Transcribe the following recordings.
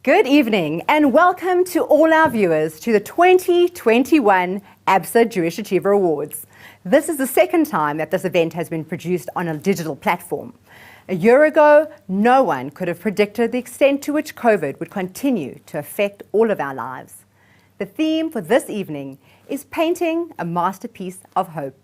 Good evening and welcome to all our viewers to the 2021 Absa Jewish Achiever Awards. This is the second time that this event has been produced on a digital platform. A year ago, no one could have predicted the extent to which COVID would continue to affect all of our lives. The theme for this evening is painting a masterpiece of hope.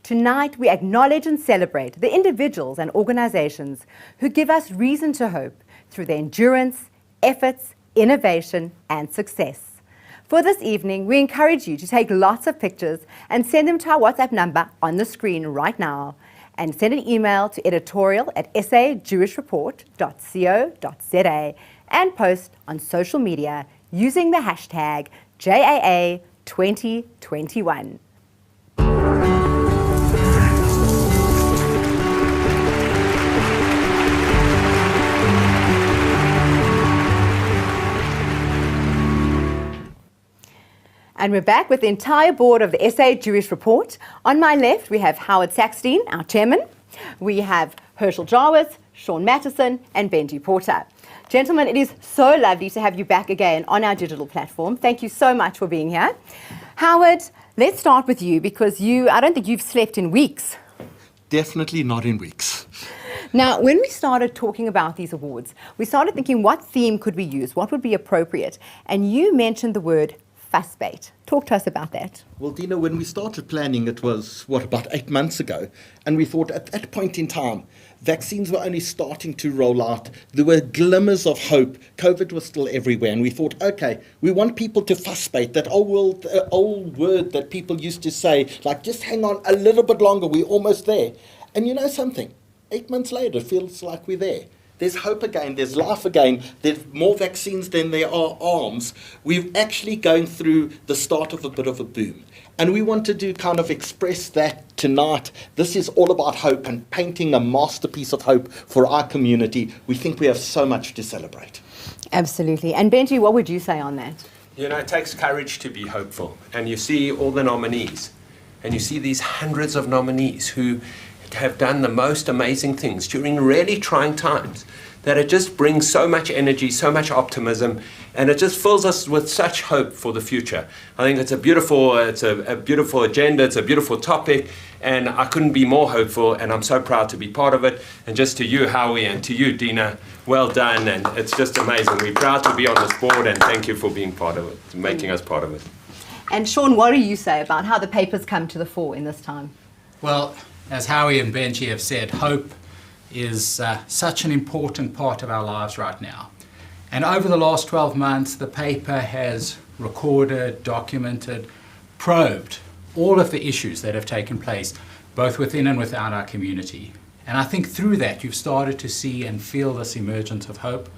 Tonight, we acknowledge and celebrate the individuals and organizations who give us reason to hope through their endurance, efforts, innovation, and success. For this evening, we encourage you to take lots of pictures and send them to our WhatsApp number on the screen right now, and send an email to editorial@sajewishreport.co.za and post on social media using the hashtag JAA2021. And we're back with the entire board of the SA Jewish Report. On my left, we have Howard Saxton, our chairman. We have Herschel Jarvis, Sean Mattison, and Benji Porter. Gentlemen, it is so lovely to have you back again on our digital platform. Thank you so much for being here. Howard, let's start with you because I don't think you've slept in weeks. Definitely not in weeks. Now, when we started talking about these awards, we started thinking what theme could we use, what would be appropriate, and you mentioned the word fussbait. Talk to us about that. Well, Dina, when we started planning, it was, about 8 months ago, and we thought at that point in time, vaccines were only starting to roll out. There were glimmers of hope. COVID was still everywhere, and we thought, okay, we want people to fussbait, that old word that people used to say, like, just hang on a little bit longer, we're almost there. And you know something? 8 months later, it feels like we're there. There's hope again, there's life again, there's more vaccines than there are arms. We're actually going through the start of a bit of a boom. And we wanted to kind of express that tonight. This is all about hope and painting a masterpiece of hope for our community. We think we have so much to celebrate. Absolutely. And Benji, what would you say on that? You know, it takes courage to be hopeful. And you see all the nominees, and you see these hundreds of nominees who have done the most amazing things during really trying times, that it just brings so much energy, so much optimism, and it just fills us with such hope for the future. I think it's a beautiful agenda, it's a beautiful topic, and I couldn't be more hopeful, and I'm so proud to be part of it. And just to you, Howie, and to you, Dina, well done, and it's just amazing. We're proud to be on this board, and thank you for being part of it, making us part of it. And Sean, what do you say about how the papers come to the fore in this time? Well, as Howie and Benji have said, hope is such an important part of our lives right now. And over the last 12 months, the paper has recorded, documented, probed all of the issues that have taken place, both within and without our community. And I think through that, you've started to see and feel this emergence of hope,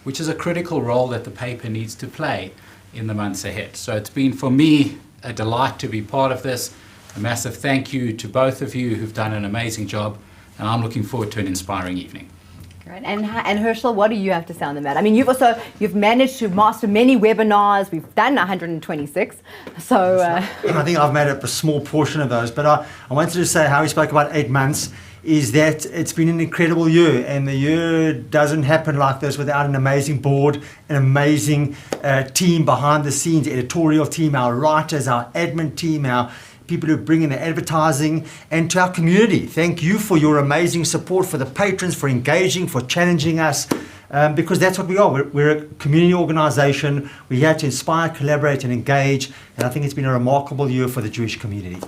which is a critical role that the paper needs to play in the months ahead. So it's been, for me, a delight to be part of this. A massive thank you to both of you who've done an amazing job, and I'm looking forward to an inspiring evening. Great. And Herschel, what do you have to say on the matter? I mean, you've managed to master many webinars. We've done 126. So I think I've made up a small portion of those, but I wanted to say how he spoke about 8 months is that it's been an incredible year, and the year doesn't happen like this without an amazing board, an amazing team behind the scenes, editorial team, our writers, our admin team, our people who bring in the advertising, and to our community. Thank you for your amazing support, for the patrons, for engaging, for challenging us, because that's what we are. We're a community organisation. We're here to inspire, collaborate and engage, and I think it's been a remarkable year for the Jewish community.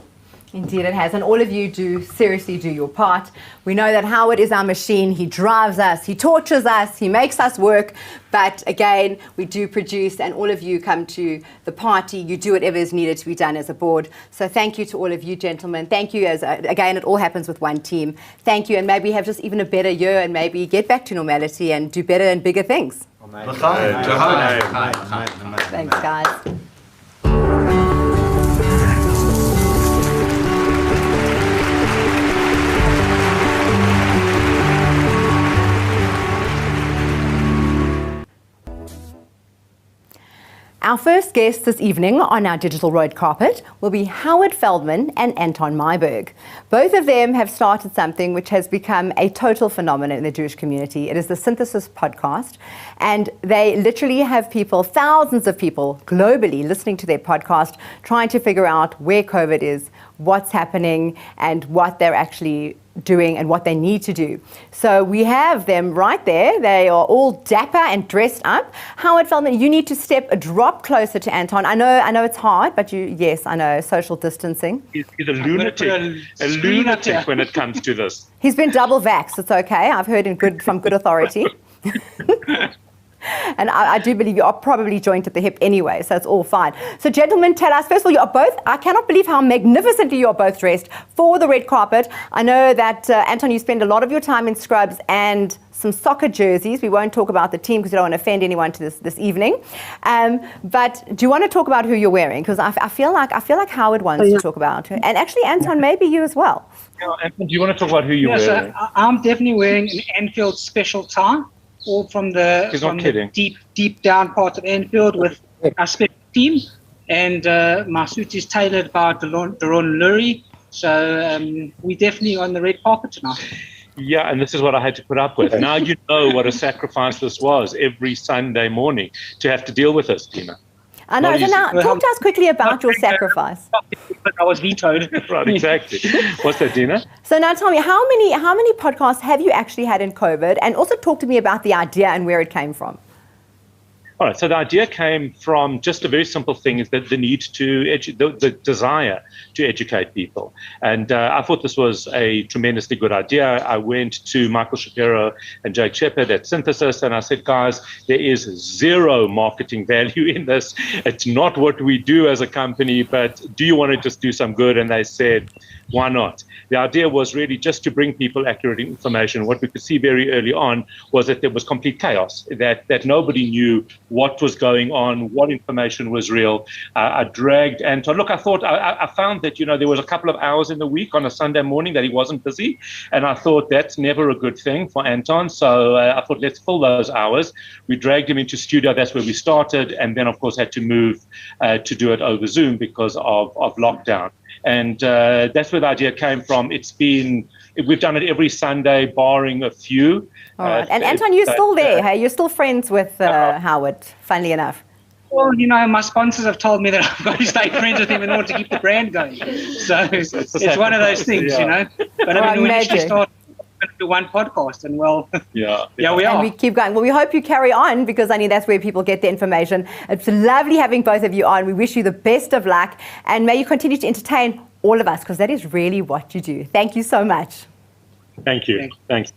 Indeed it has, and all of you seriously do your part. We know that Howard is our machine. He drives us, he tortures us, he makes us work, but again, we do produce, and all of you come to the party. You do whatever is needed to be done as a board. So thank you to all of you gentlemen. Thank you, again, it all happens with one team. Thank you, and maybe have just even a better year and maybe get back to normality and do better and bigger things. Thanks, guys. Our first guests this evening on our digital red carpet will be Howard Feldman and Anton Myberg. Both of them have started something which has become a total phenomenon in the Jewish community. It is the Synthesis podcast, and they literally have people, thousands of people globally listening to their podcast, trying to figure out where COVID is, what's happening, and what they're actually doing and what they need to do. So we have them right there. They are all dapper and dressed up. Howard Feldman, you need to step a drop closer to Anton. I know it's hard, but yes, I know, social distancing. He's a lunatic when it comes to this. He's been double vaxxed. It's okay. I've heard from good authority. And I do believe you are probably joined at the hip anyway, so it's all fine. So gentlemen, tell us, first of all, you are both, I cannot believe how magnificently you are both dressed for the red carpet. I know that, Anton, you spend a lot of your time in scrubs and some soccer jerseys. We won't talk about the team because we don't want to offend anyone to this evening. But do you want to talk about who you're wearing? Because I feel like Howard wants to talk about it. And actually, Anton, maybe you as well. Anton, do you want to talk about who you're wearing? So I'm definitely wearing an Anfield special tie. All from the deep down part of Anfield with our special team, and my suit is tailored by Daron Lurie. So we definitely on the red carpet tonight. Yeah, and this is what I had to put up with. Now you know what a sacrifice this was every Sunday morning to have to deal with this, Dina. I know. So now, talk to us quickly about your sacrifice. I was vetoed. Right, exactly. What's that, Dina? So now tell me, how many podcasts have you actually had in COVID? And also talk to me about the idea and where it came from. All right, so the idea came from just a very simple thing, is that the need to the desire to educate people. And I thought this was a tremendously good idea. I went to Michael Shapiro and Jake Shepard at Synthesis, and I said, guys, there is zero marketing value in this. It's not what we do as a company, but do you want to just do some good? And they said, why not? The idea was really just to bring people accurate information. What we could see very early on was that there was complete chaos, that nobody knew what was going on, what information was real. I dragged Anton. Look, I found that, there was a couple of hours in the week on a Sunday morning that he wasn't busy. And I thought that's never a good thing for Anton. So I thought, let's fill those hours. We dragged him into studio. That's where we started. And then, of course, had to move to do it over Zoom because of lockdown. And that's where the idea came from. We've done it every Sunday, barring a few. All right. And Anton, you're still there, hey? You're still friends with Howard, funnily enough. Well, my sponsors have told me that I've got to stay friends with him in order to keep the brand going. So it's one of those things, But I mean, we actually started to do one podcast, and we are. And we keep going. Well, we hope you carry on, because that's where people get the information. It's lovely having both of you on. We wish you the best of luck, and may you continue to entertain all of us, because that is really what you do. Thank you so much. Thank you. Thanks.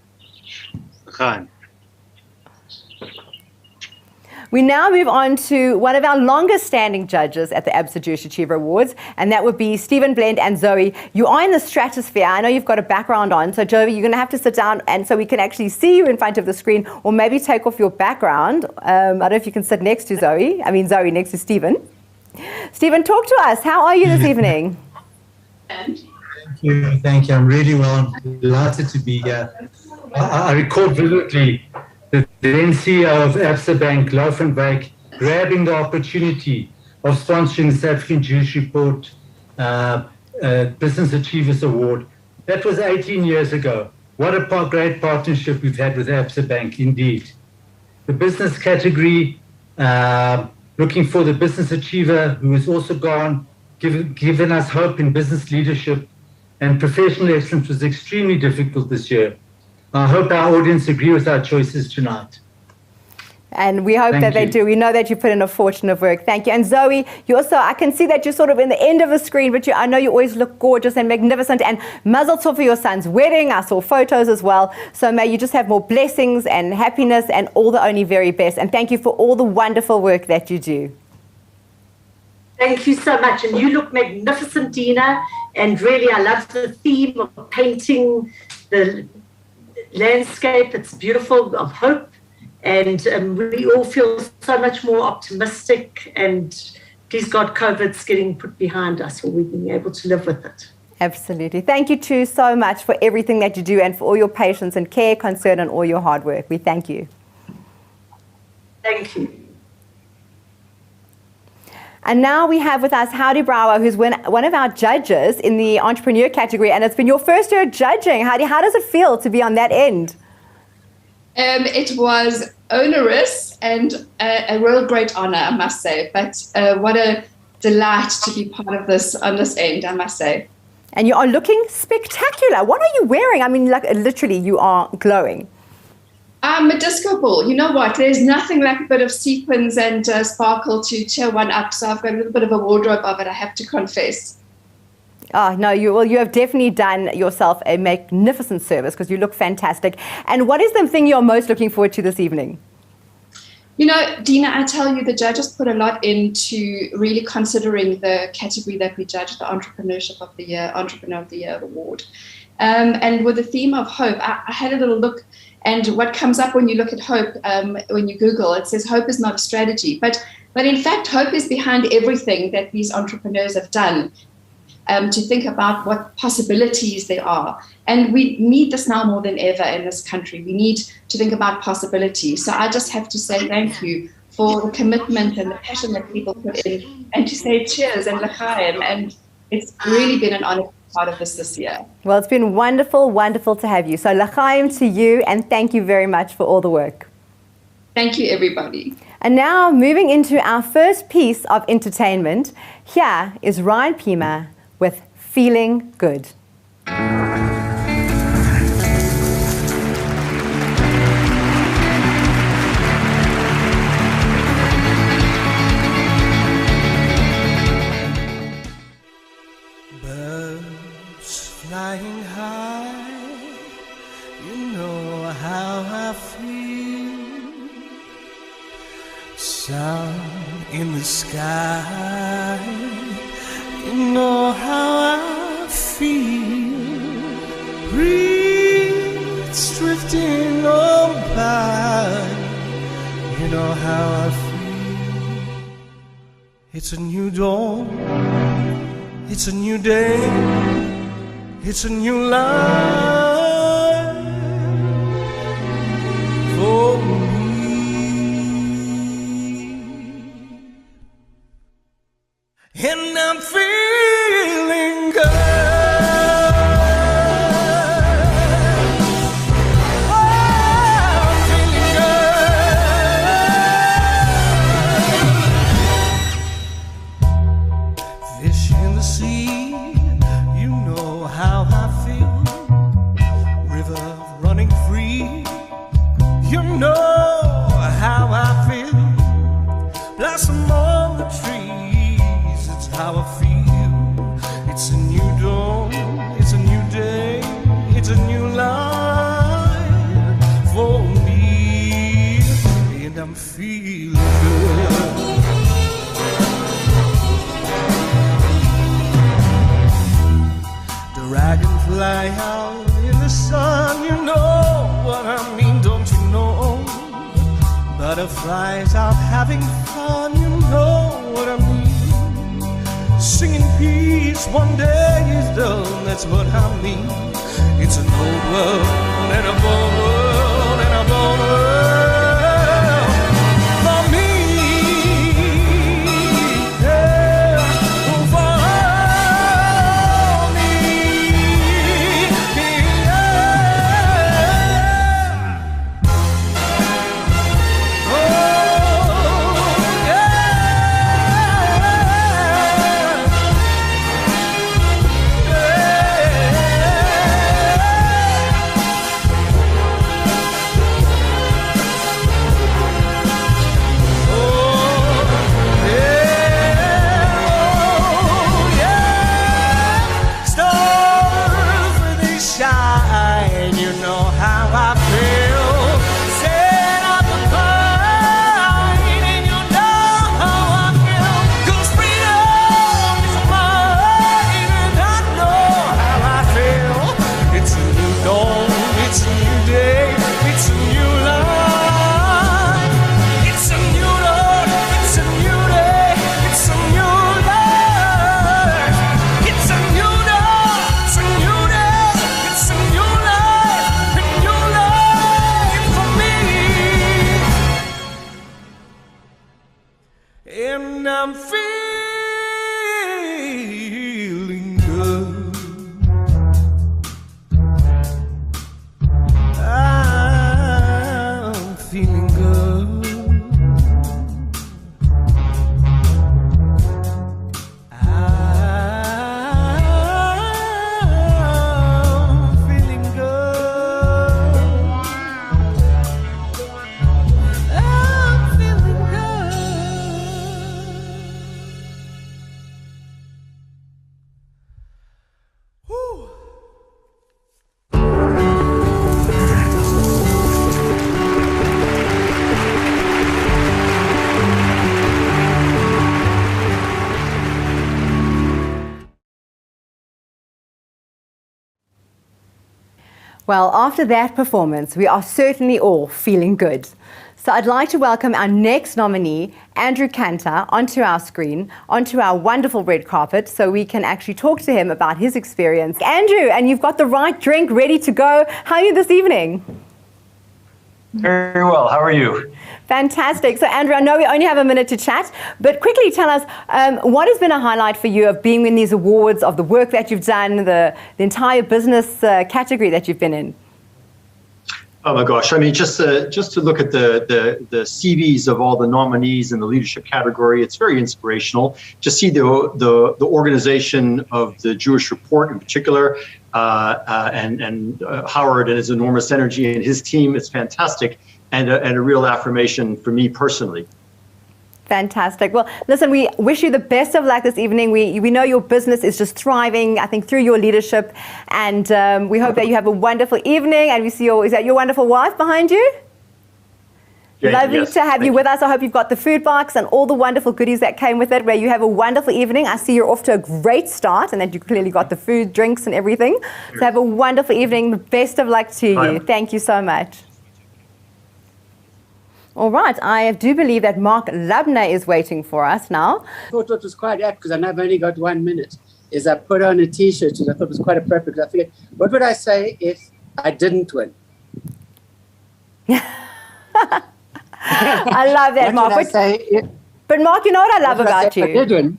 We now move on to one of our longest standing judges at the Absa Jewish Achiever Awards, and that would be Stephen Blend and Zoe. You are in the stratosphere. I know you've got a background on, so Zoe, you're going to have to sit down and so we can actually see you in front of the screen, or maybe take off your background. I don't know if you can sit next to Zoe next to Stephen. Stephen, talk to us. How are you this evening? Thank you. I'm really well. I'm delighted to be here. I recall vividly the then CEO of Absa Bank, Laufenbeek, grabbing the opportunity of sponsoring the South African Jewish Report Business Achievers Award. That was 18 years ago. What a great partnership we've had with Absa Bank, indeed. The business category, looking for the business achiever who has also gone, given us hope in business leadership, and professional excellence was extremely difficult this year. I hope our audience agree with our choices tonight. And we hope that they do. We know that you put in a fortune of work. Thank you. And Zoe, you also, I can see that you're sort of in the end of the screen, but I know you always look gorgeous and magnificent. And mazel tov for your son's wedding. I saw photos as well. So may you just have more blessings and happiness and all the only very best. And thank you for all the wonderful work that you do. Thank you so much. And you look magnificent, Dina. And really, I love the theme of painting the landscape. It's beautiful, of hope. And we all feel so much more optimistic. And please God, COVID's getting put behind us, or we've been able to live with it. Absolutely. Thank you too so much for everything that you do and for all your patience and care, concern, and all your hard work. We thank you. Thank you. And now we have with us Howdy Brower, who's one of our judges in the entrepreneur category, and it's been your first year judging. Howdy, how does it feel to be on that end? It was onerous and a real great honor, I must say. But what a delight to be part of this on this end, I must say. And you are looking spectacular. What are you wearing? I mean, like literally, you are glowing. I'm a disco ball. You know what? There's nothing like a bit of sequins and sparkle to cheer one up. So I've got a little bit of a wardrobe of it, I have to confess. Oh, no, you have definitely done yourself a magnificent service because you look fantastic. And what is the thing you're most looking forward to this evening? You know, Dina, I tell you, the judges put a lot into really considering the category that we judged, the Entrepreneurship of the Year, Entrepreneur of the Year award. And with the theme of hope, I had a little look, and what comes up when you look at hope, when you Google, it says hope is not a strategy. But in fact, hope is behind everything that these entrepreneurs have done. To think about what possibilities there are. And we need this now more than ever in this country. We need to think about possibilities. So I just have to say thank you for the commitment and the passion that people put in, and to say cheers and l'chaim. And it's really been an honor to be part of this year. Well, it's been wonderful, wonderful to have you. So l'chaim to you, and thank you very much for all the work. Thank you, everybody. And now moving into our first piece of entertainment, here is Ryan Pima with Feeling Good. Birds flying high, you know how I feel. Sun in the sky, you know how I feel. Breeze drifting on by, you know how I feel. It's a new dawn, it's a new day, it's a new life for me. And I'm feeling good. Oh, I'm feeling good. Fish in the sea, you know how I feel. River running free, you know how I feel. Blossom on the tree, how I feel. It's a new dawn, it's a new day, it's a new life for me, and I'm feeling good. Dragonfly out in the sun, you know what I mean, don't you know? Butterflies out having fun, you know what I mean. Singing peace one day is done, that's what I mean. It's an old world and a born world and a born world for me, yeah, for me, yeah. Oh, yeah. Well, after that performance, we are certainly all feeling good. So I'd like to welcome our next nominee, Andrew Cantor, onto our screen, onto our wonderful red carpet, so we can actually talk to him about his experience. Andrew, and you've got the right drink ready to go. How are you this evening? Very well. How are you? Fantastic. So, Andrew, I know we only have a minute to chat, but quickly tell us what has been a highlight for you of being in these awards, of the work that you've done, the entire business category that you've been in? Oh my gosh! I mean, just to look at the CVs of all the nominees in the leadership category, it's very inspirational. To see the organization of the Jewish Report in particular, and Howard and his enormous energy and his team, it's fantastic, and a real affirmation for me personally. Fantastic. Well, listen, we wish you the best of luck this evening. We know your business is just thriving, I think, through your leadership. And we hope that you have a wonderful evening. And we see is that your wonderful wife behind you? Yeah, Lovely yes, to have you with us. I hope you've got the food box and all the wonderful goodies that came with it, where you have a wonderful evening. I see you're off to a great start and that you clearly got the food, drinks and everything. So have a wonderful evening. The best of luck to you. Thank you so much. All right, I do believe that Mark Lubner is waiting for us now. I thought it was quite apt, because I know I've only got 1 minute, is I put on a T-shirt, which I thought was quite appropriate, because I figured, what would I say if I didn't win? I love that, Mark. But Mark, you know what I love about you? I did win.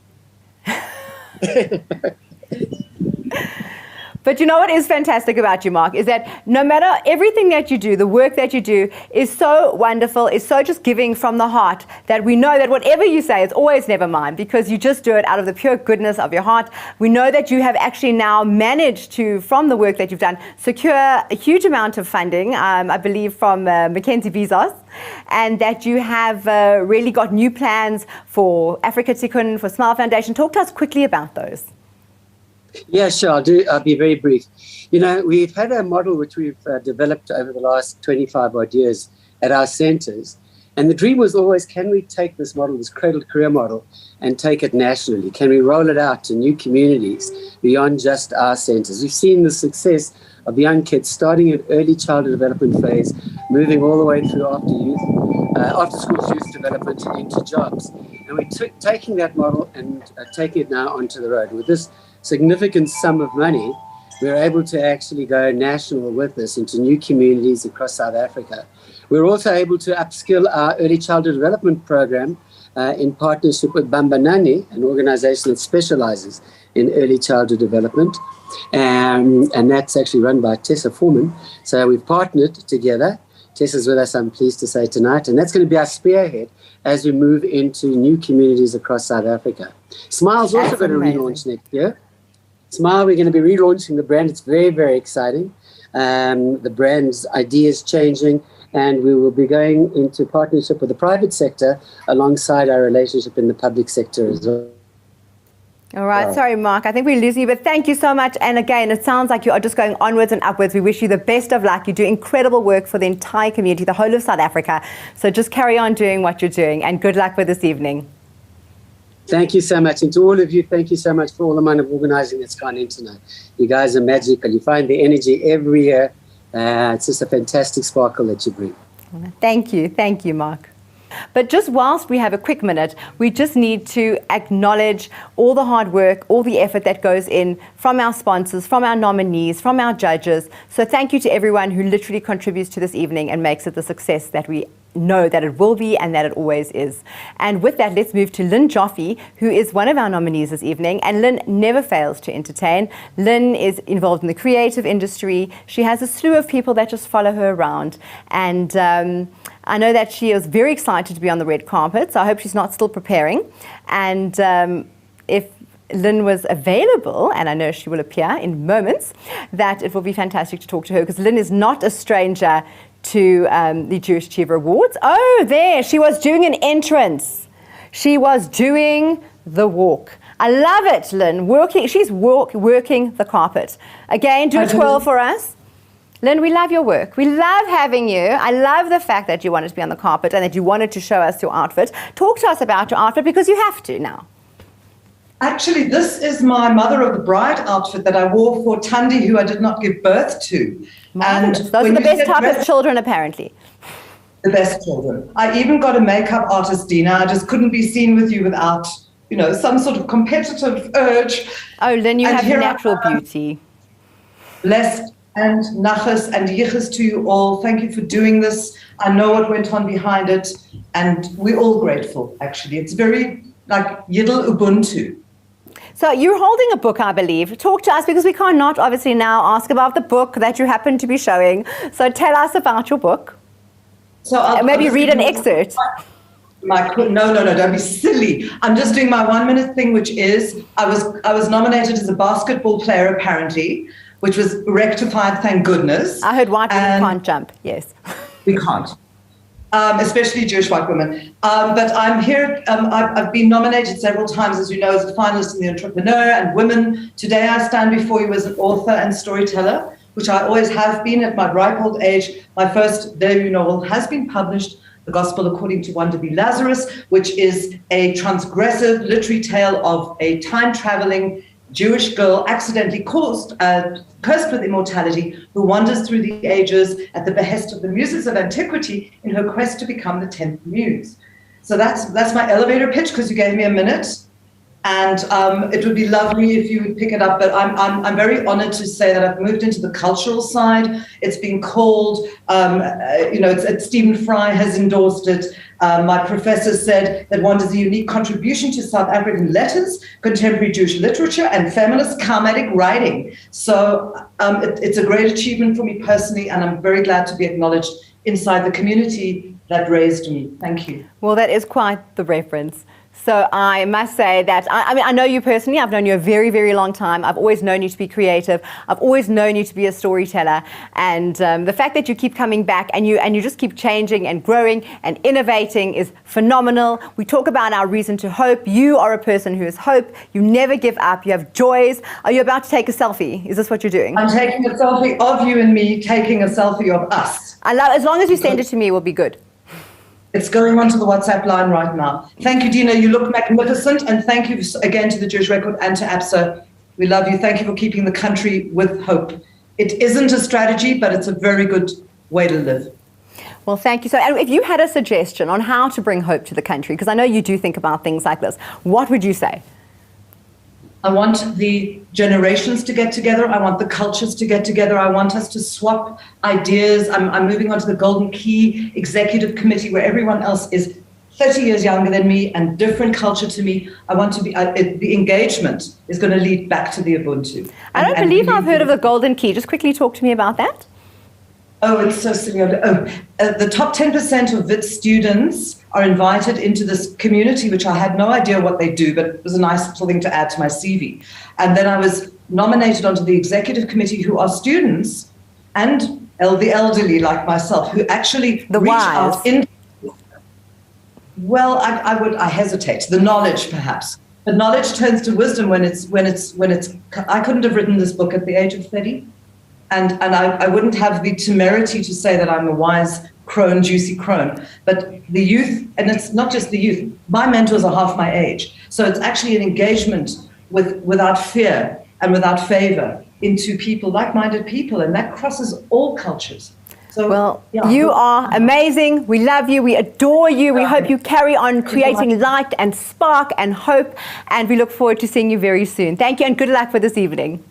But you know what is fantastic about you, Mark, is that no matter everything that you do, the work that you do is so wonderful, is so just giving from the heart, that we know that whatever you say is always never mind, because you just do it out of the pure goodness of your heart. We know that you have actually now managed to, from the work that you've done, secure a huge amount of funding, I believe from Mackenzie Bezos, and that you have really got new plans for Africa Tikkun, for Smile Foundation. Talk to us quickly about those. Yeah, sure. I'll be very brief. You know, we've had a model which we've developed over the last 25 odd years at our centers. And the dream was always, can we take this model, this cradle career model, and take it nationally? Can we roll it out to new communities beyond just our centers? We've seen the success of young kids starting at early childhood development phase, moving all the way through after school youth development and into jobs. And we're taking that model and taking it now onto the road. With this significant sum of money, we're able to actually go national with this into new communities across South Africa. We're also able to upskill our early childhood development program in partnership with Bambanani, an organization that specializes in early childhood development. And that's actually run by Tessa Foreman. So we've partnered together. Tessa's with us, I'm pleased to say, tonight. And that's going to be our spearhead as we move into new communities across South Africa. Smile's also going to relaunch next year. Smile, we're going to be relaunching the brand. It's very, very exciting. The brand's idea is changing, and we will be going into partnership with the private sector alongside our relationship in the public sector as well. All right, sorry, Mark. I think we're losing you, but thank you so much. And again, it sounds like you are just going onwards and upwards. We wish you the best of luck. You do incredible work for the entire community, the whole of South Africa. So just carry on doing what you're doing, and good luck with this evening. Thank you so much. And to all of you, thank you so much for all the amount of organizing that's gone into tonight. You guys are magical. You find the energy every year. It's just a fantastic sparkle that you bring. Thank you. Thank you, Mark. But just whilst we have a quick minute, we just need to acknowledge all the hard work, all the effort that goes in from our sponsors, from our nominees, from our judges. So thank you to everyone who literally contributes to this evening and makes it the success that we know that it will be and that it always is. And with that, let's move to Lynn Joffe, who is one of our nominees this evening. And Lynn never fails to entertain. Lynn is involved in the creative industry. She has a slew of people that just follow her around. And I know that she is very excited to be on the red carpet, so I hope she's not still preparing. And if Lynn was available, and I know she will appear in moments, that it will be fantastic to talk to her, because Lynn is not a stranger to the Jewish Achiever Awards. Oh, there, she was doing an entrance. She was doing the walk. I love it, Lynn. She's working the carpet. Again, do a twirl for us. Lynn, we love your work. We love having you. I love the fact that you wanted to be on the carpet and that you wanted to show us your outfit. Talk to us about your outfit, because you have to now. Actually, this is my mother of the bride outfit that I wore for Tandi, who I did not give birth to. And those are the best type of children, apparently. The best children. I even got a makeup artist, Dina. I just couldn't be seen with you without, some sort of competitive urge. Oh, Lynn, you have natural beauty. Blessed and nachas and yichas to you all. Thank you for doing this. I know what went on behind it, and we're all grateful, actually. It's very like Yiddle Ubuntu. So you're holding a book, I believe. Talk to us, because we cannot obviously now ask about the book that you happen to be showing. So tell us about your book. So maybe read an excerpt. No, don't be silly. I'm just doing my 1 minute thing, which is I was nominated as a basketball player, apparently, which was rectified, thank goodness. I heard white women can't jump, yes. We can't. Especially Jewish white women. But I'm here, I've been nominated several times, as you know, as a finalist in The Entrepreneur and Women. Today I stand before you as an author and storyteller, which I always have been at my ripe old age. My first debut novel has been published, The Gospel According to Wonderby Lazarus, which is a transgressive literary tale of a time-traveling Jewish girl accidentally cursed with immortality, who wanders through the ages at the behest of the muses of antiquity in her quest to become the 10th muse. So that's my elevator pitch, because you gave me a minute, and it would be lovely if you would pick it up. But I'm very honored to say that I've moved into the cultural side. It's been called, Stephen Fry has endorsed it. My professor said that one is a unique contribution to South African letters, contemporary Jewish literature, and feminist Talmudic writing. So it's a great achievement for me personally, and I'm very glad to be acknowledged inside the community that raised me. Thank you. Well, that is quite the reference. So I must say that, I know you personally. I've known you a very, very long time. I've always known you to be creative. I've always known you to be a storyteller. And the fact that you keep coming back and you just keep changing and growing and innovating is phenomenal. We talk about our reason to hope. You are a person who has hope. You never give up. You have joys. Are you about to take a selfie? Is this what you're doing? I'm taking a selfie of you and me, taking a selfie of us. As long as you send it to me, we'll be good. It's going onto the WhatsApp line right now. Thank you, Dina. You look magnificent. And thank you again to the Jewish Record and to Absa. We love you. Thank you for keeping the country with hope. It isn't a strategy, but it's a very good way to live. Well, thank you. So, and if you had a suggestion on how to bring hope to the country, because I know you do think about things like this, what would you say? I want the generations to get together. I want the cultures to get together. I want us to swap ideas. I'm moving on to the Golden Key Executive Committee, where everyone else is 30 years younger than me and different culture to me. I want to be, the engagement is going to lead back to the Ubuntu. I don't believe I've heard of the Golden Key. Just quickly talk to me about that. Oh, it's so silly. The top 10% of WIT students are invited into this community, which I had no idea what they do, but it was a nice little thing to add to my CV. And then I was nominated onto the executive committee, who are students and the elderly like myself, who actually reach out in. Well, I hesitate. The knowledge, perhaps. But knowledge turns to wisdom when it's. I couldn't have written this book at the age of 30. And I wouldn't have the temerity to say that I'm a wise crone, juicy crone. But the youth, and it's not just the youth, my mentors are half my age. So it's actually an engagement without fear and without favor into people, like-minded people, and that crosses all cultures. So, well, yeah. You are amazing. We love you. We adore you. We hope you carry on creating light and spark and hope. And we look forward to seeing you very soon. Thank you, and good luck for this evening.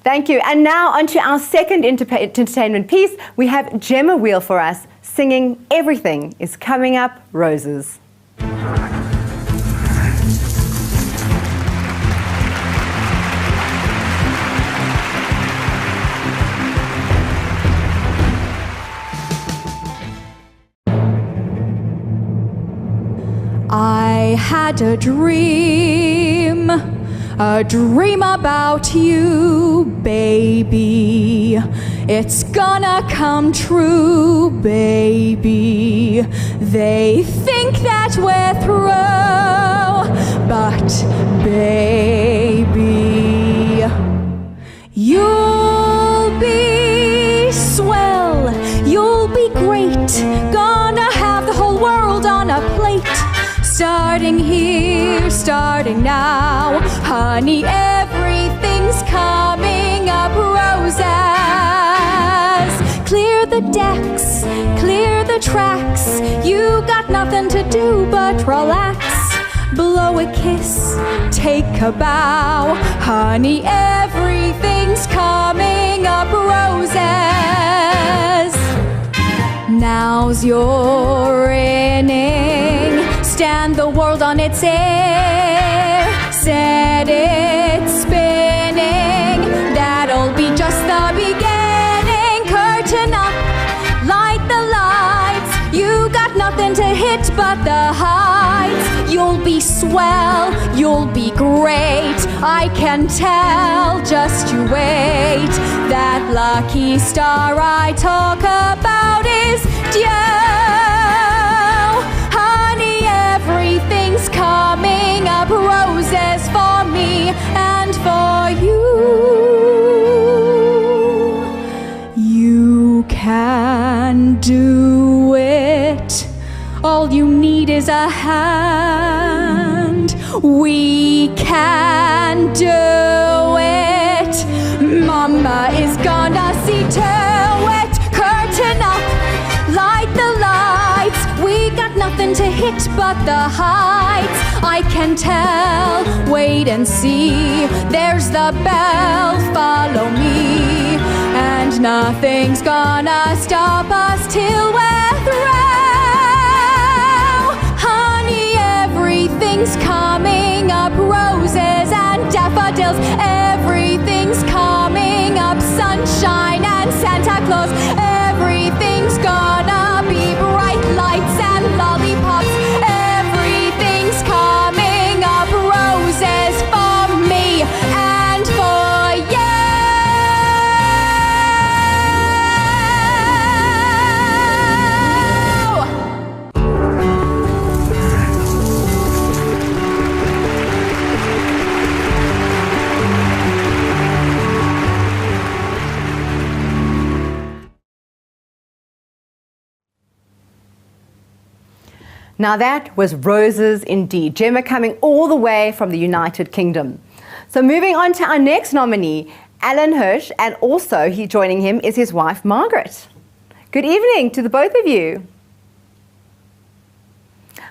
Thank you. And now on to our second entertainment piece. We have Gemma Wheel for us singing Everything is Coming Up Roses. I had a dream about you, baby. It's gonna come true, baby. They think that we're through, but baby, you'll be swell, you'll be great, gonna have the whole world on a plate. Starting here, starting starting now. Honey, everything's coming up roses. Clear the decks, clear the tracks. You got nothing to do but relax. Blow a kiss, take a bow. Honey, everything's coming up roses. Now's your inning. Stand the world on its air. Set it spinning. That'll be just the beginning. Curtain up, light the lights. You got nothing to hit but the heights. You'll be swell, you'll be great. I can tell, just you wait. That lucky star I talk about is due. Honey, everything's coming up roses for me and for you. You can do it. All you need is a hand. We can do it. Mama is gonna see to it. Curtain up, light the lights. We got nothing to hit but the heights. I can tell, wait and see. There's the bell, follow me. And nothing's gonna stop us till we're through. Everything's coming up roses and daffodils. Everything's coming up sunshine and Santa Claus. Everything's gonna be bright lights and lollipops. Everything's coming up roses for me and for you. Now that was roses indeed. Gemma coming all the way from the United Kingdom. So moving on to our next nominee, Alan Hirsch, and also joining him is his wife, Margaret. Good evening to the both of you.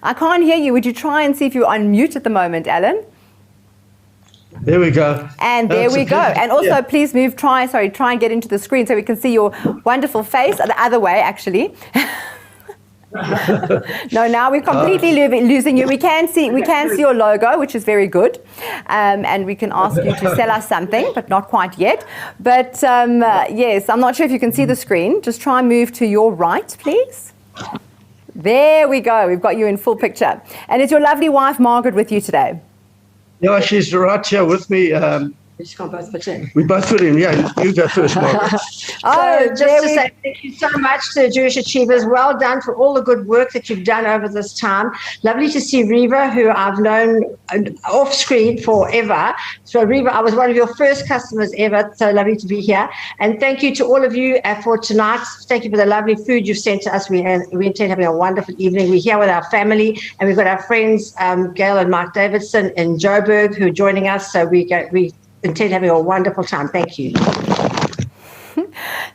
I can't hear you. Would you try and see if you're on mute at the moment, Alan? There we go. And there we go. And also, please try and get into the screen so we can see your wonderful face. The other way, actually. No, now we're completely losing you. We can see your logo, which is very good, and we can ask you to sell us something, but not quite yet. But yes, I'm not sure if you can see the screen. Just try and move to your right, please. There we go. We've got you in full picture. And is your lovely wife Margaret with you today? Yeah, she's right here with me. We just can't both put in. We both put in, yeah. You go first, Margaret. Just to say thank you so much to the Jewish Achievers. Well done for all the good work that you've done over this time. Lovely to see Reva, who I've known off screen forever. So Reva, I was one of your first customers ever. So lovely to be here. And thank you to all of you for tonight. Thank you for the lovely food you've sent to us. We intend having a wonderful evening. We're here with our family, and we've got our friends Gail and Mark Davidson in Joburg who are joining us. So we intend having a wonderful time. Thank you.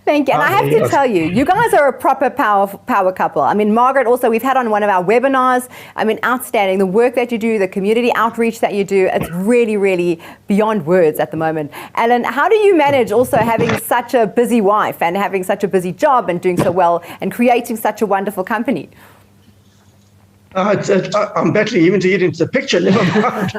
Thank you. And I have to tell you, you guys are a proper power couple. I mean, Margaret, also, we've had on one of our webinars. I mean, outstanding. The work that you do, the community outreach that you do, it's really, really beyond words at the moment. Alan, how do you manage also having such a busy wife and having such a busy job and doing so well and creating such a wonderful company? I'm battling even to get into the picture, never mind.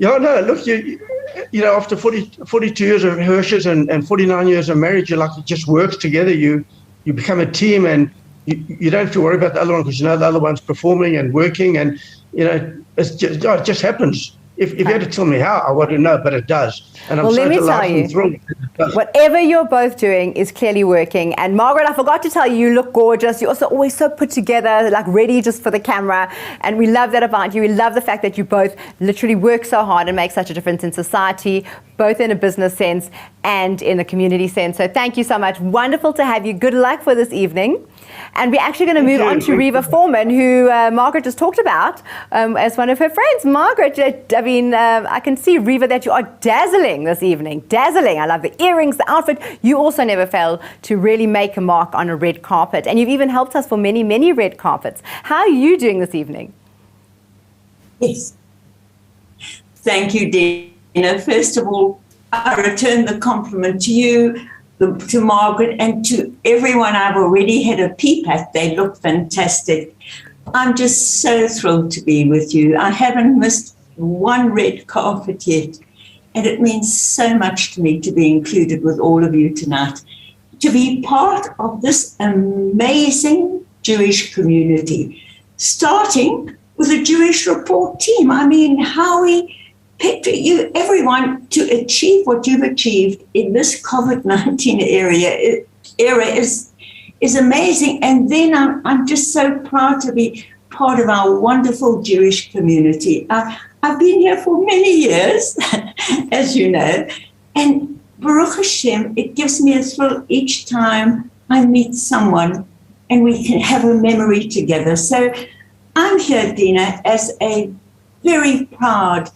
Look, you know, after 42 years of Hirsch's and 49 years of marriage, it just works together. You become a team, and you don't have to worry about the other one because you know the other one's performing and working, and you know it just happens. If you had to tell me how, I wouldn't know, but it does. And I'm Well, so let me tell delighted you, and thrilled that it does. whatever you're both doing is clearly working. And Margaret, I forgot to tell you, you look gorgeous. You're also always so put together, like ready just for the camera. And we love that about you. We love the fact that you both literally work so hard and make such a difference in society, both in a business sense and in a community sense. So thank you so much. Wonderful to have you. Good luck for this evening. And we're actually going to move on to Reva Foreman, who Margaret just talked about as one of her friends. Margaret, I mean, I can see, Reva, that you are dazzling this evening. Dazzling. I love the earrings, the outfit. You also never fail to really make a mark on a red carpet. And you've even helped us for many, many red carpets. How are you doing this evening? Yes. Thank you, Dina. First of all, I return the compliment to you, to Margaret, and to everyone I've already had a peep at. They look fantastic. I'm just so thrilled to be with you. I haven't missed one red carpet yet, and it means so much to me to be included with all of you tonight, to be part of this amazing Jewish community, starting with a Jewish Report team. I mean, Howie, Petra, you, everyone, to achieve what you've achieved in this COVID-19 era is amazing. And then I'm just so proud to be part of our wonderful Jewish community. I've been here for many years, as you know, and Baruch Hashem, it gives me a thrill each time I meet someone and we can have a memory together. So I'm here, Dina, as a very proud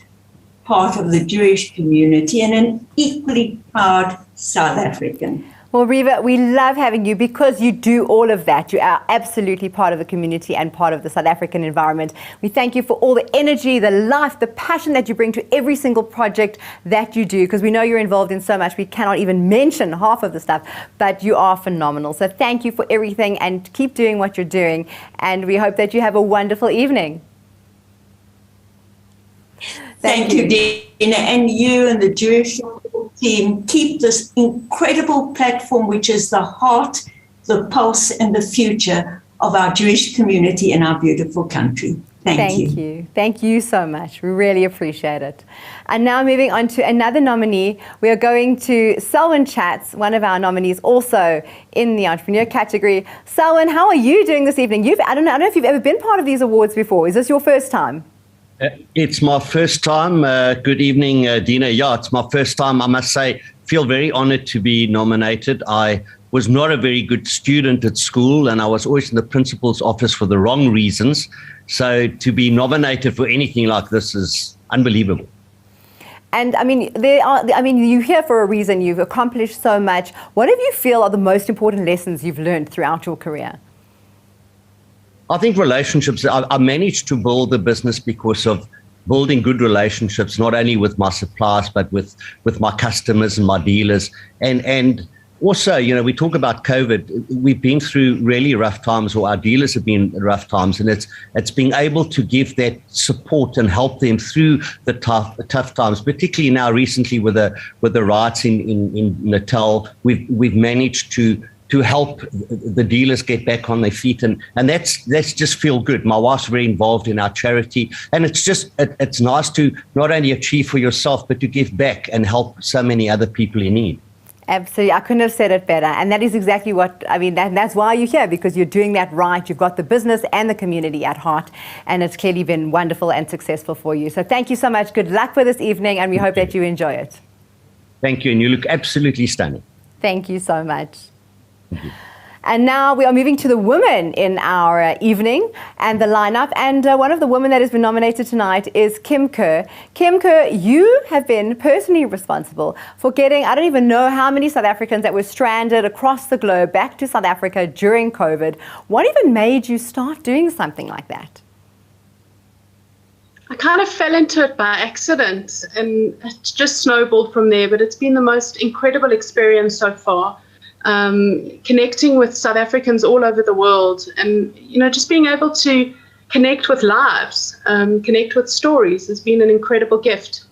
part of the Jewish community and an equally proud South African. Well, Reva, we love having you because you do all of that. You are absolutely part of the community and part of the South African environment. We thank you for all the energy, the life, the passion that you bring to every single project that you do, because we know you're involved in so much. We cannot even mention half of the stuff, but you are phenomenal. So thank you for everything and keep doing what you're doing. And we hope that you have a wonderful evening. Thank you, Dina, and you and the Jewish team keep this incredible platform, which is the heart, the pulse, and the future of our Jewish community in our beautiful country. Thank you. Thank you so much. We really appreciate it. And now moving on to another nominee, we are going to Selwyn Chats, one of our nominees also in the entrepreneur category. Selwyn, how are you doing this evening? I don't know if you've ever been part of these awards before. Is this your first time? It's my first time. Good evening, Dina. Yeah, it's my first time. I must say, feel very honored to be nominated. I was not a very good student at school, and I was always in the principal's office for the wrong reasons. So to be nominated for anything like this is unbelievable. And I mean, you're here for a reason. You've accomplished so much. What do you feel are the most important lessons you've learned throughout your career? I think relationships, I managed to build the business because of building good relationships, not only with my suppliers, but with my customers and my dealers. And also, you know, we talk about COVID, we've been through really rough times, or our dealers have been in rough times, and it's being able to give that support and help them through the tough times, particularly now recently with the riots in Natal. We've managed to help the dealers get back on their feet. And that's just feel good. My wife's very involved in our charity. And it's nice to not only achieve for yourself, but to give back and help so many other people in need. Absolutely. I couldn't have said it better. And that is exactly what, I mean, that's why you're here, because you're doing that right. You've got the business and the community at heart. And it's clearly been wonderful and successful for you. So thank you so much. Good luck for this evening. And we hope that you enjoy it. Thank you. And you look absolutely stunning. Thank you so much. And now we are moving to the women in our evening and the lineup. And one of the women that has been nominated tonight is Kim Kerr. Kim Kerr, you have been personally responsible for getting, I don't even know how many South Africans that were stranded across the globe back to South Africa during COVID. What even made you start doing something like that? I kind of fell into it by accident, and it just snowballed from there. But it's been the most incredible experience so far. Connecting with South Africans all over the world, and just being able to connect with lives, connect with stories has been an incredible gift.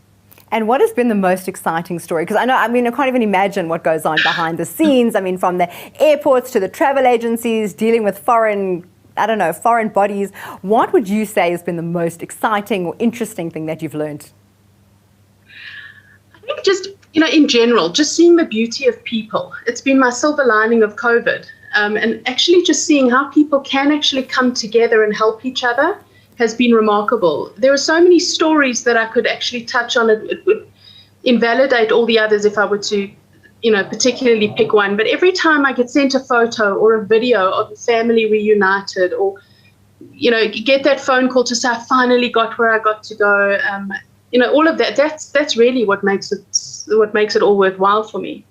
And what has been the most exciting story? Because I can't even imagine what goes on behind the scenes. I mean, from the airports to the travel agencies, dealing with foreign bodies. What would you say has been the most exciting or interesting thing that you've learned? think just, in general, just seeing the beauty of people. It's been my silver lining of COVID. And actually just seeing how people can actually come together and help each other has been remarkable. There are so many stories that I could actually touch on. It would invalidate all the others if I were to, particularly pick one. But every time I get sent a photo or a video of a family reunited, or, get that phone call to say I finally got where I got to go, all of that, that's really what makes it all worthwhile for me.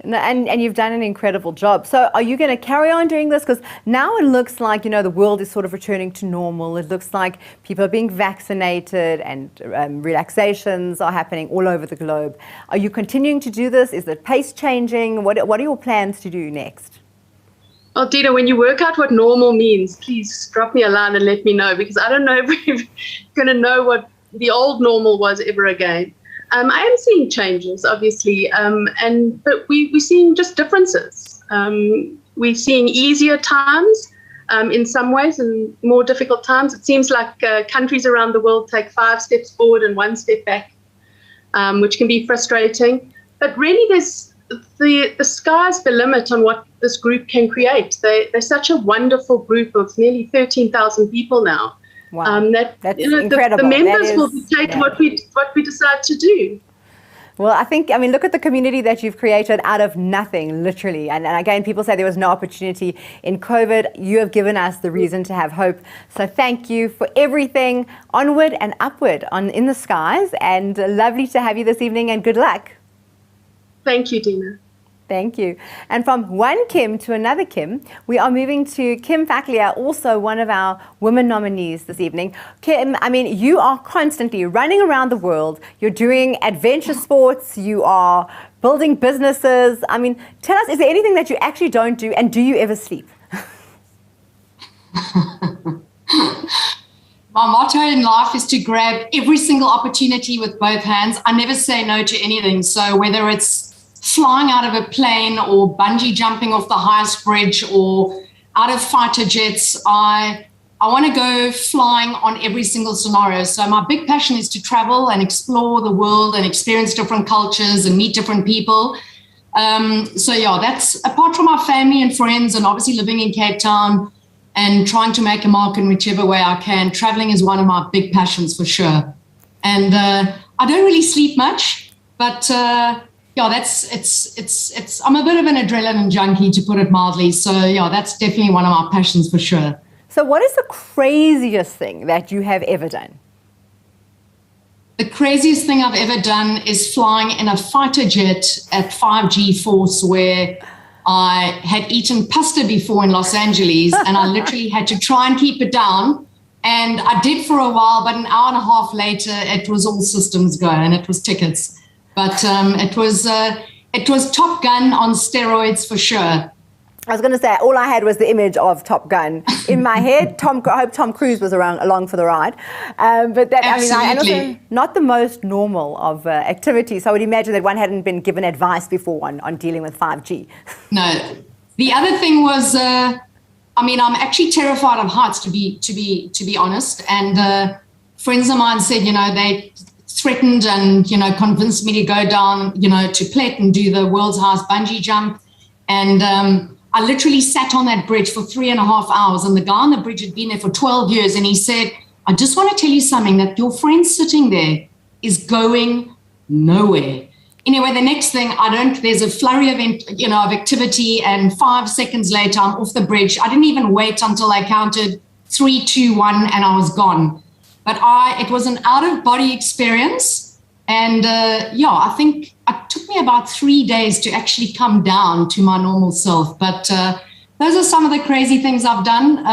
And you've done an incredible job. So are you going to carry on doing this? Because now it looks like, the world is sort of returning to normal. It looks like people are being vaccinated and relaxations are happening all over the globe. Are you continuing to do this? Is the pace changing? What are your plans to do next? Oh, Dina, when you work out what normal means, please drop me a line and let me know, because I don't know if we're going to know what the old normal was ever again. I am seeing changes, obviously, but we're seeing just differences. We're seeing easier times in some ways and more difficult times. It seems like countries around the world take 5 steps forward and 1 step back, which can be frustrating. But really, the sky's the limit on what this group can create. They're such a wonderful group of nearly 13,000 people now. Wow, that's incredible. The members will dictate what we decide to do. Well, look at the community that you've created out of nothing, literally. And again, people say there was no opportunity in COVID. You have given us the reason to have hope. So thank you for everything. Onward and upward in the skies. And lovely to have you this evening, and good luck. Thank you, Dina. Thank you. And from one Kim to another Kim, we are moving to Kim Faklia, also one of our women nominees this evening. Kim, you are constantly running around the world. You're doing adventure sports. You are building businesses. Tell us, is there anything that you actually don't do, and do you ever sleep? My motto in life is to grab every single opportunity with both hands. I never say no to anything. So whether it's flying out of a plane or bungee jumping off the highest bridge or out of fighter jets, I want to go flying on every single scenario. So my big passion is to travel and explore the world and experience different cultures and meet different people. That's apart from my family and friends and obviously living in Cape Town and trying to make a mark in whichever way I can. Traveling is one of my big passions for sure. And I don't really sleep much, but I'm a bit of an adrenaline junkie, to put it mildly. So that's definitely one of my passions for sure. So what is the craziest thing that you have ever done? The craziest thing I've ever done is flying in a fighter jet at 5G force, where I had eaten pasta before in Los Angeles and I literally had to try and keep it down. And I did for a while, but an hour and a half later, it was all systems go and it was tickets. But it was Top Gun on steroids for sure. I was going to say, all I had was the image of Top Gun in my head. I hope Tom Cruise was along for the ride. But that, and also not the most normal of activities. So I would imagine that one hadn't been given advice before on dealing with 5G. No. The other thing was, I'm actually terrified of heights, to be honest. And friends of mine said, they threatened and, convinced me to go down, to Plet and do the world's highest bungee jump. And I literally sat on that bridge for 3.5 hours, and the guy on the bridge had been there for 12 years. And he said, I just want to tell you something, that your friend sitting there is going nowhere. Anyway, the next thing, there's a flurry of activity, and 5 seconds later, I'm off the bridge. I didn't even wait until I counted 3, 2, 1, and I was gone. But it was an out-of-body experience. And I think it took me about 3 days to actually come down to my normal self. But those are some of the crazy things I've done.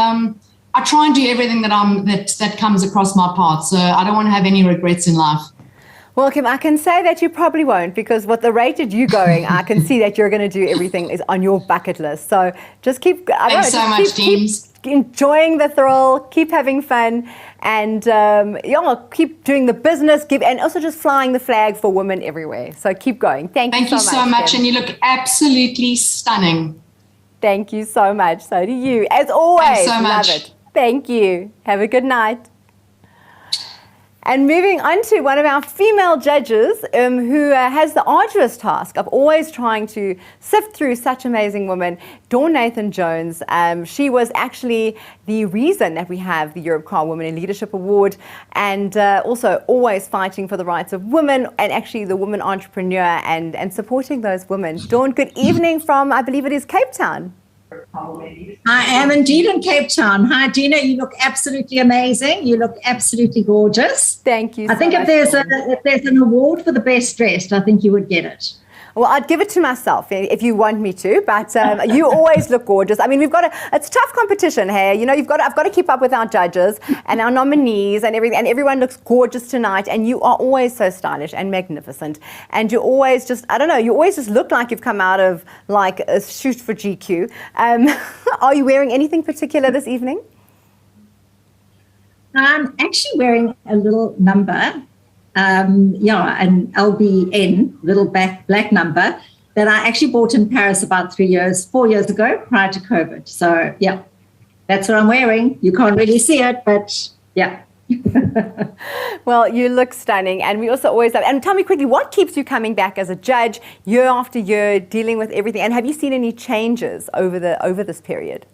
I try and do everything that comes across my path. So I don't want to have any regrets in life. Well, Kim, I can say that you probably won't, because with the rate that you're going, I can see that you're going to do everything is on your bucket list. So just keep. Thanks so much, Deans. Keep enjoying the thrill, keep having fun, and keep doing the business, and also just flying the flag for women everywhere. So keep going. Thank you so much. And you look absolutely stunning. Thank you so much. So do you. As always, Thanks so much. Love it. Thank you. Have a good night. And moving on to one of our female judges who has the arduous task of always trying to sift through such amazing women, Dawn Nathan-Jones. She was actually the reason that we have the Europcar Women in Leadership Award, and also always fighting for the rights of women and actually the woman entrepreneur and supporting those women. Dawn, good evening from, I believe it is Cape Town. I am indeed in Cape Town. Hi, Dina. You look absolutely amazing. You look absolutely gorgeous. Thank you. I think if there's an award for the best dressed, I think you would get it. Well, I'd give it to myself if you want me to, but you always look gorgeous. I mean, it's tough competition here. You know, I've got to keep up with our judges and our nominees and everything, and everyone looks gorgeous tonight, and you are always so stylish and magnificent. And you always just, I don't know, you always just look like you've come out of like a shoot for GQ. Are you wearing anything particular this evening? I'm actually wearing a little number. An LBN, little black number, that I actually bought in Paris about 4 years ago, prior to COVID. So, yeah, that's what I'm wearing. You can't really see it, but yeah. Well, you look stunning, and we also always have, and tell me quickly, what keeps you coming back as a judge year after year, dealing with everything, and have you seen any changes over this period?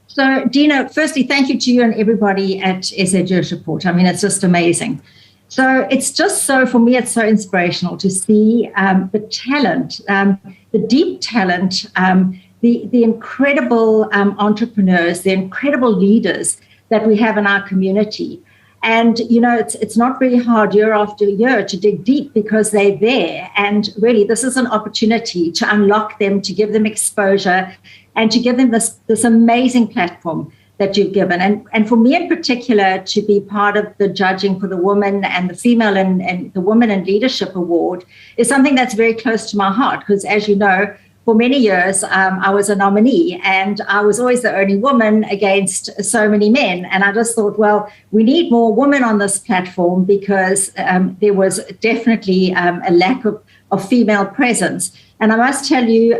So, Dina, firstly, thank you to you and everybody at SA Jewish Report. I mean, it's just amazing. So it's just so, for me, it's so inspirational to see the talent, the deep talent, the incredible entrepreneurs, the incredible leaders that we have in our community. And, you know, it's not really hard year after year to dig deep because they're there. And really, this is an opportunity to unlock them, to give them exposure, and to give them this amazing platform that you've given. And for me in particular, to be part of the judging for the woman and the female and the Women in Leadership Award is something that's very close to my heart, because as you know, for many years, I was a nominee and I was always the only woman against so many men. And I just thought, well, we need more women on this platform because there was definitely a lack of female presence. And I must tell you,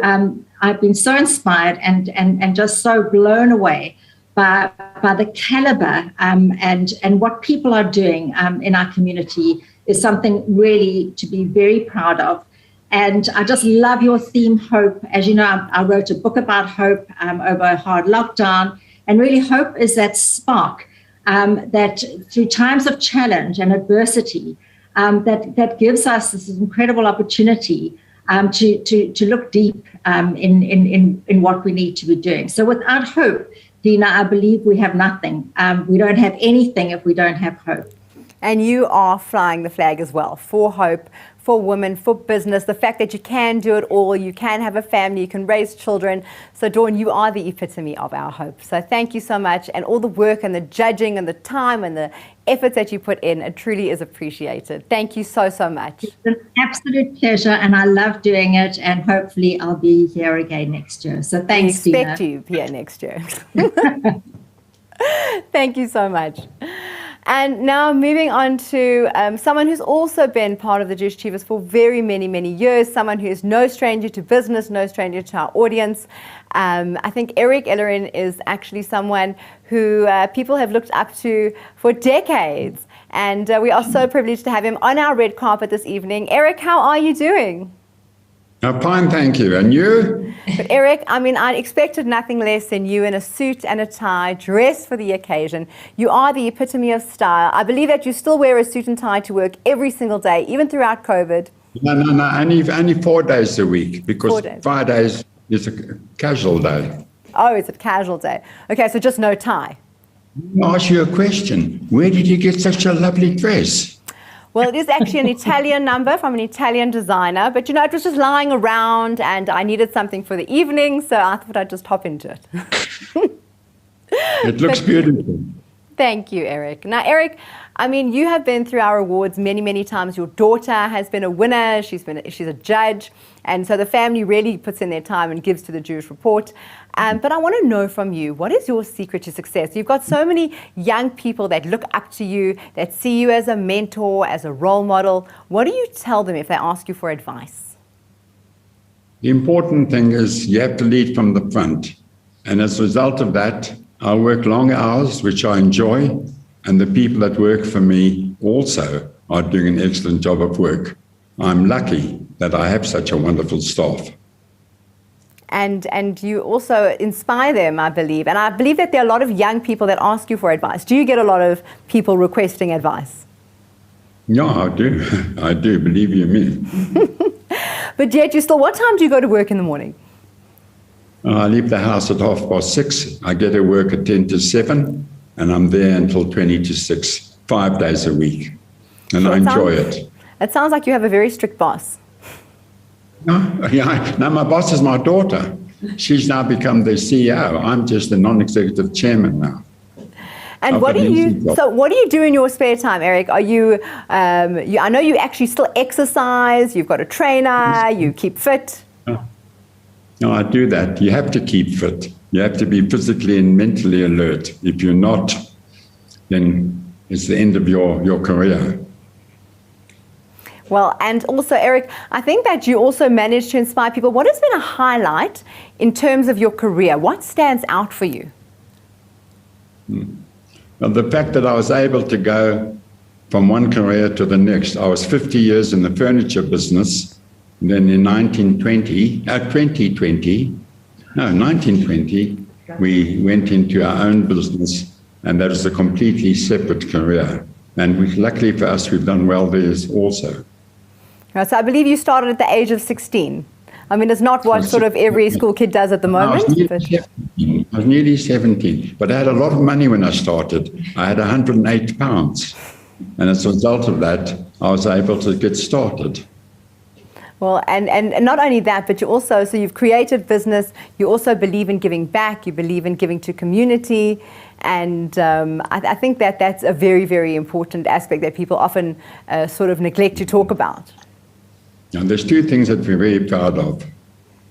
I've been so inspired and just so blown away by the caliber and what people are doing in our community is something really to be very proud of. And I just love your theme, hope. As you know, I wrote a book about hope over a hard lockdown. And really hope is that spark that through times of challenge and adversity, that gives us this incredible opportunity to look deep in what we need to be doing. So without hope, Dina, I believe we have nothing. We don't have anything if we don't have hope. And you are flying the flag as well for hope, for women, for business, the fact that you can do it all, you can have a family, you can raise children. So Dawn, you are the epitome of our hope. So thank you so much, and all the work and the judging and the time and the efforts that you put in, it truly is appreciated. Thank you so, so much. It's an absolute pleasure, and I love doing it, and hopefully I'll be here again next year. So thanks, Dina. We expect you here next year. Thank you so much. And now moving on to someone who's also been part of the Jewish Achievers for very many, many years, someone who is no stranger to business, no stranger to our audience. I think Eric Ellerin is actually someone who people have looked up to for decades. And we are so privileged to have him on our red carpet this evening. Eric, how are you doing? Fine, thank you. And you? But Eric, I mean, I expected nothing less than you in a suit and a tie, dressed for the occasion. You are the epitome of style. I believe that you still wear a suit and tie to work every single day, even throughout COVID. No, only 4 days a week, because 5 days is a casual day. Oh, it's a casual day. Okay, so just no tie. I'll ask you a question. Where did you get such a lovely dress? Well, it is actually an Italian number from an Italian designer, but you know, it was just lying around and I needed something for the evening, so I thought I'd just hop into it. It looks beautiful. Thank you, Eric. Now, Eric, I mean, you have been through our awards many, many times. Your daughter has been a winner. She's a judge. And so the family really puts in their time and gives to the Jewish Report. But I want to know from you, what is your secret to success? You've got so many young people that look up to you, that see you as a mentor, as a role model. What do you tell them if they ask you for advice? The important thing is you have to lead from the front. And as a result of that, I work long hours, which I enjoy. and the people that work for me also are doing an excellent job of work. I'm lucky that I have such a wonderful staff. And you also inspire them, I believe. And I believe that there are a lot of young people that ask you for advice. Do you get a lot of people requesting advice? Yeah, I do. I do, believe you me. But yet what time do you go to work in the morning? I leave the house at 6:30. I get to work at 10 to 7, and I'm there until 20 to 6, 5 days a week. And I enjoy it. It sounds like you have a very strict boss. No, my boss is my daughter. She's now become the CEO. I'm just the non-executive chairman now. And what do you do in your spare time, Eric? Are you, I know you actually still exercise, you've got a trainer, you keep fit. No, I do that. You have to keep fit. You have to be physically and mentally alert. If you're not, then it's the end of your career. Well, and also, Eric, I think that you also managed to inspire people. What has been a highlight in terms of your career? What stands out for you? Well, the fact that I was able to go from one career to the next. I was 50 years in the furniture business. And then in 1920, we went into our own business, and that is a completely separate career. And luckily for us, we've done well there also. So I believe you started at the age of 16. I mean, it's not what sort of every school kid does at the moment. I was nearly 17, but I had a lot of money when I started. I had £108. And as a result of that, I was able to get started. Well, and not only that, but you also, so you've created business, you also believe in giving back, you believe in giving to community, and I think that that's a very, very important aspect that people often sort of neglect to talk about. Now, there's two things that we're very proud of.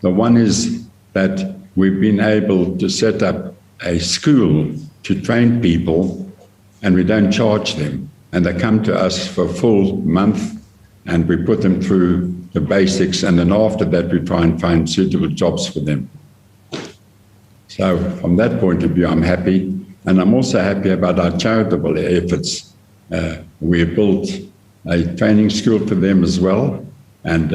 The one is that we've been able to set up a school to train people, and we don't charge them. And they come to us for a full month, and we put them through the basics, and then after that we try and find suitable jobs for them. So from that point of view, I'm happy. And I'm also happy about our charitable efforts. We built a training school for them as well, and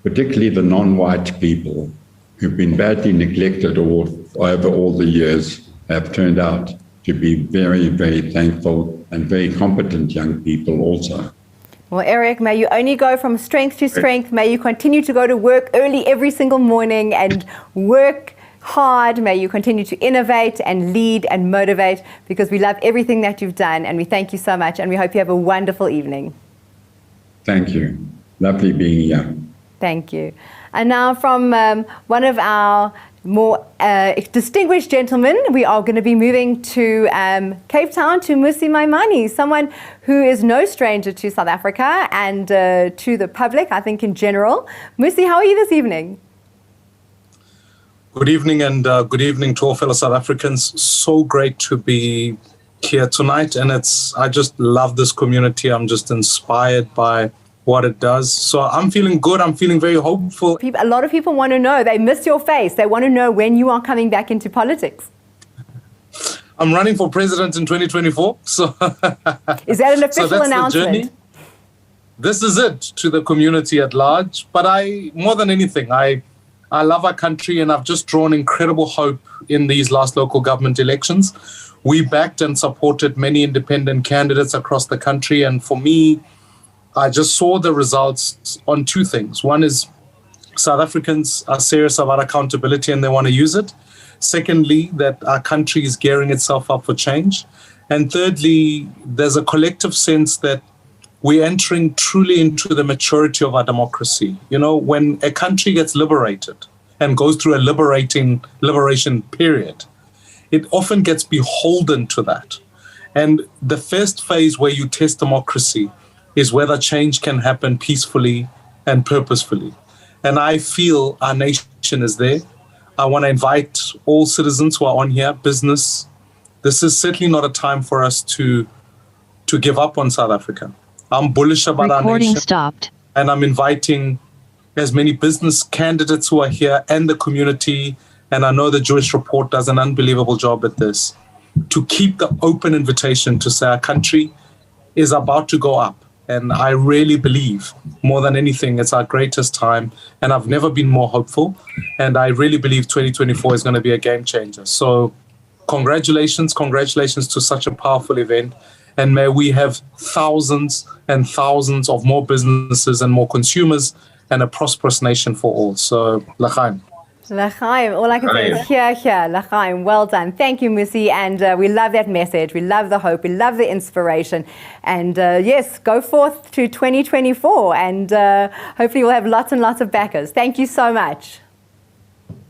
particularly the non-white people who've been badly neglected over all the years have turned out to be very, very thankful and very competent young people also. Well, Eric, may you only go from strength to strength. May you continue to go to work early every single morning and work hard. May you continue to innovate and lead and motivate, because we love everything that you've done, and we thank you so much, and we hope you have a wonderful evening. Thank you. Lovely being here. Thank you. And now from one of our more distinguished gentlemen, we are going to be moving to Cape Town to Musi Maimani, someone who is no stranger to South Africa and to the public, I think, in general. Musi, how are you this evening? Good evening, and good evening to all fellow South Africans. So great to be here tonight, and I just love this community. I'm just inspired by what it does. So I'm feeling good. I'm feeling very hopeful. A lot of people want to know. They miss your face. They want to know when you are coming back into politics. I'm running for president in 2024. So is that an official announcement? This is it to the community at large. But more than anything, I love our country, and I've just drawn incredible hope in these last local government elections. We backed and supported many independent candidates across the country. And for me, I just saw the results on two things. One is South Africans are serious about accountability and they want to use it. Secondly, that our country is gearing itself up for change. And thirdly, there's a collective sense that we're entering truly into the maturity of our democracy. You know, when a country gets liberated and goes through a liberation period, it often gets beholden to that. And the first phase where you test democracy is whether change can happen peacefully and purposefully. And I feel our nation is there. I want to invite all citizens who are on here, business. This is certainly not a time for us to give up on South Africa. I'm bullish about our nation. Stopped. And I'm inviting as many business candidates who are here and the community. And I know the Jewish Report does an unbelievable job at this. to keep the open invitation to say our country is about to go up. And I really believe, more than anything, it's our greatest time. And I've never been more hopeful. And I really believe 2024 is going to be a game changer. So congratulations to such a powerful event. And may we have thousands and thousands of more businesses and more consumers and a prosperous nation for all. So, l'chaim. L'chaim, all I can say is here, l'chaim, well done. Thank you, Musi, and we love that message. We love the hope, we love the inspiration, and yes, go forth to 2024, and hopefully we'll have lots and lots of backers. Thank you so much.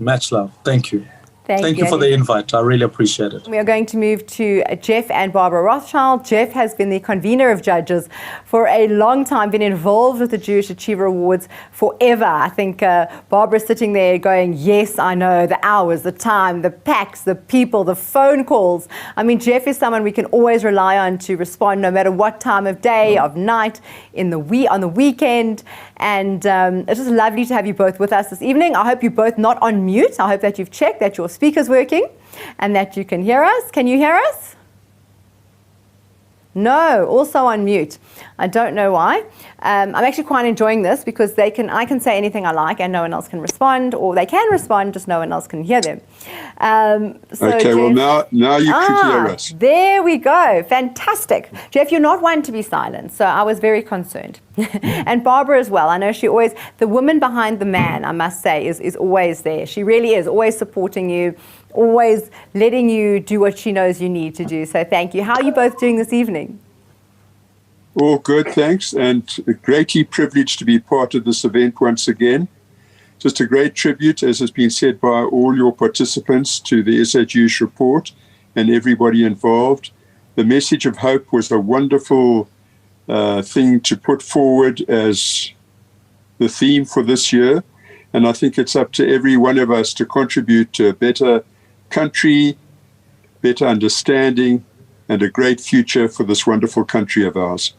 Much love. Thank you. Thank you for and the invite. I really appreciate it. We are going to move to Jeff and Barbara Rothschild. Jeff has been the convener of judges for a long time, been involved with the Jewish Achiever Awards forever. I think Barbara's sitting there going, yes, I know, the hours, the time, the packs, the people, the phone calls. I mean, Jeff is someone we can always rely on to respond no matter what time of day, of night, on the weekend. And it's just lovely to have you both with us this evening. I hope you're both not on mute. I hope that you've checked that your speaker's working and that you can hear us. Can you hear us? No, also on mute. I don't know why. I'm actually quite enjoying this because I can say anything I like and no one else can respond, or they can respond, just no one else can hear them. Okay, Jeff, well now you can hear us. There we go. Fantastic. Jeff, you're not one to be silent, so I was very concerned. And Barbara as well. I know the woman behind the man, I must say, is always there. She really is, always supporting you, always letting you do what she knows you need to do. So thank you. How are you both doing this evening? All good, thanks, and greatly privileged to be part of this event once again. Just a great tribute, as has been said by all your participants, to the SA Jewish Report and everybody involved. The message of hope was a wonderful thing to put forward as the theme for this year. And I think it's up to every one of us to contribute to a better country, better understanding, and a great future for this wonderful country of ours.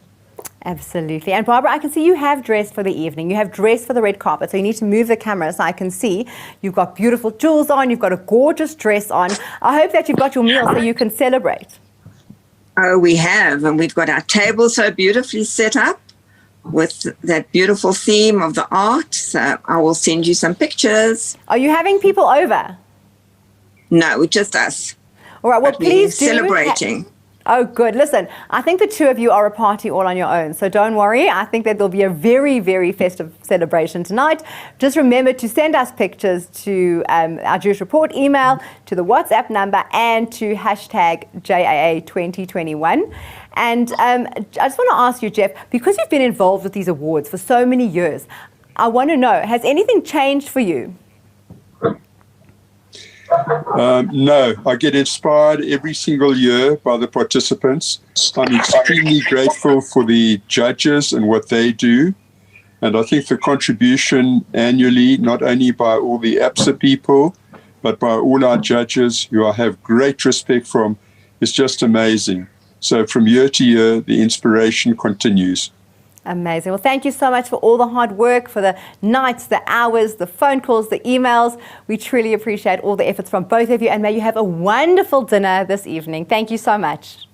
Absolutely. And Barbara, I can see you have dressed for the evening. You have dressed for the red carpet. So you need to move the camera so I can see. You've got beautiful jewels on. You've got a gorgeous dress on. I hope that you've got your meal so you can celebrate. Oh, we have. And we've got our table so beautifully set up with that beautiful theme of the art. So I will send you some pictures. Are you having people over? No, just us. All right. Well, please do. Celebrating. Oh, good. Listen, I think the two of you are a party all on your own, so don't worry. I think that there'll be a very, very festive celebration tonight. Just remember to send us pictures to our Jewish Report email, to the WhatsApp number, and to hashtag JAA2021. And I just want to ask you, Jeff, because you've been involved with these awards for so many years, I want to know, has anything changed for you? No, I get inspired every single year by the participants. I'm extremely grateful for the judges and what they do. And I think the contribution annually, not only by all the Absa people, but by all our judges, who I have great respect from, is just amazing. So from year to year, the inspiration continues. Amazing. Well, thank you so much for all the hard work, for the nights, the hours, the phone calls, the emails. We truly appreciate all the efforts from both of you, and may you have a wonderful dinner this evening. Thank you so much.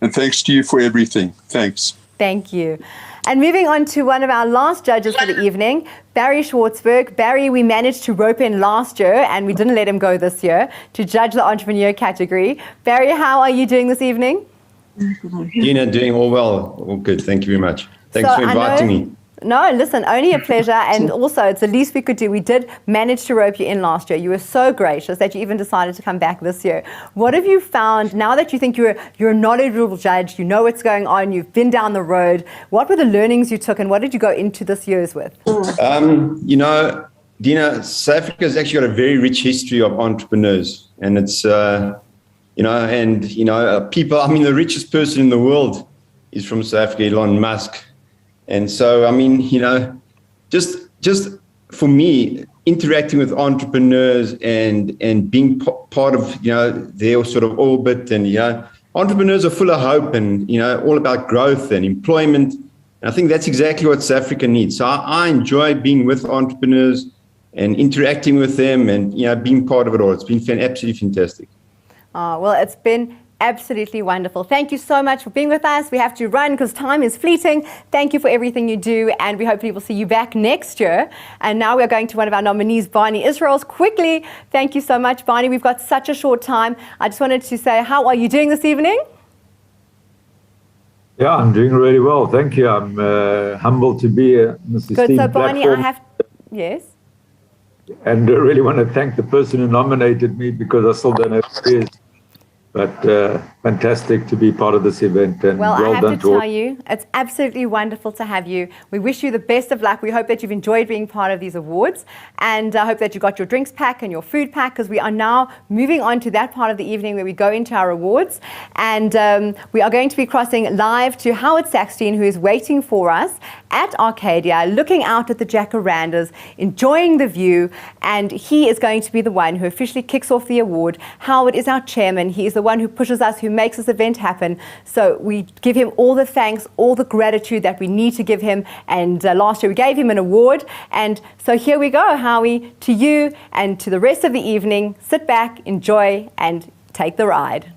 And thanks to you for everything. Thanks. Thank you. And moving on to one of our last judges for the evening, Barry Schwartzberg. Barry, we managed to rope in last year, and we didn't let him go this year, to judge the entrepreneur category. Barry, how are you doing this evening? Dina, doing all well. All good. Thank you very much. Thanks for inviting me. No, listen, only a pleasure. And also, it's the least we could do. We did manage to rope you in last year. You were so gracious that you even decided to come back this year. What have you found now that you think you're a knowledgeable judge, you know what's going on, you've been down the road? What were the learnings you took, and what did you go into this year's with? You know, Dina, South Africa has actually got a very rich history of entrepreneurs. And it's, people, I mean, the richest person in the world is from South Africa, Elon Musk. And so, I mean, just for me, interacting with entrepreneurs and being part of, their sort of orbit, and, entrepreneurs are full of hope and, all about growth and employment. And I think that's exactly what South Africa needs. So I enjoy being with entrepreneurs and interacting with them and, being part of it all. It's been absolutely fantastic. Well, it's been absolutely wonderful. Thank you so much for being with us. We have to run because time is fleeting. Thank you for everything you do, and we hopefully will see you back next year. And now we're going to one of our nominees, Barney Israels, quickly. Thank you so much, Barney. We've got such a short time. I just wanted to say, how are you doing this evening? Yeah, I'm doing really well. Thank you. I'm humbled to be a Mr. Good. Steve So, Barney, platform. Yes? And I really want to thank the person who nominated me because I still don't know who it is. But fantastic to be part of this event, and Well, well I done have to to all. tell you, it's absolutely wonderful to have you. We wish you the best of luck. We hope that you've enjoyed being part of these awards, and I hope that you got your drinks pack and your food pack, because we are now moving on to that part of the evening where we go into our awards. And we are going to be crossing live to Howard Saxton, who is waiting for us at Arcadia, looking out at the jacarandas, enjoying the view, and he is going to be the one who officially kicks off the award. Howard is our chairman. He is the one who pushes us, who makes this event happen. So we give him all the thanks, all the gratitude that we need to give him. And last year we gave him an award. And so here we go, Howie, to you and to the rest of the evening. Sit back, enjoy, and take the ride.